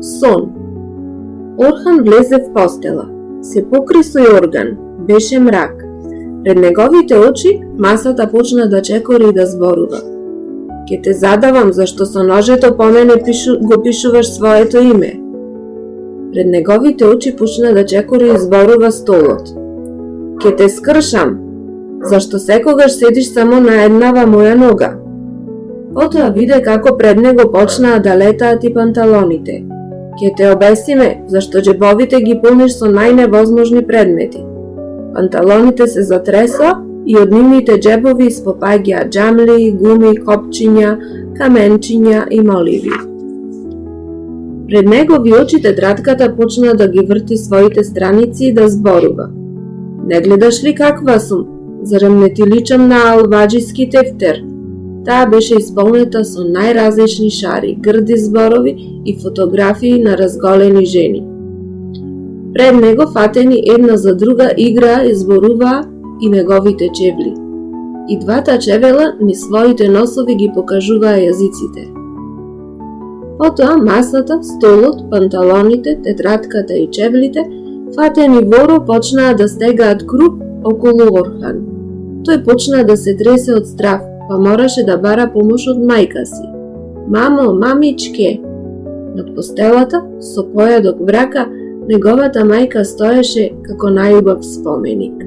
Сон. Орхан влезе в постела. Се покри со јорган. Беше мрак. Пред неговите очи масата почна да чекори и да зборува. Ке те задавам зашто со ножето по мене го пишуваш своето име. Пред неговите очи почна да чекори и зборува столот. Ке те скршам, зашто секогаш седиш само на еднава моја нога. Потоа виде како пред него почнаа да летаат и панталоните. Ке те обесиме, зашто џебовите ги полниш со најневозможни предмети. Панталоните се затресоа и од нивните џебови испопаѓаа џамли, гуми, копчиња, каменчиња и моливи. Пред негови очи тетратката почна да ги врти своите страници и да зборува. Не гледаш ли каква сум? Зарем не ти личам на алваџиски тефтер? Таа беше исполнета со најразлични шари, грди зборови и фотографии на разголени жени. Пред него фатени една за друга играа и зборуваа и неговите чевли. И двата чевела низ своите носови ги покажуваа јазиците. Потоа масата, столот, панталоните, тетратката и чевлите, фатени воро почнаа да стегаат круг околу Орхан. Тој почна да се тресе од страв, па мораше да бара помош од мајка си. Мамо, мамичке! Над постелата, со појадок в рака, неговата мајка стоеше како најубав споменик.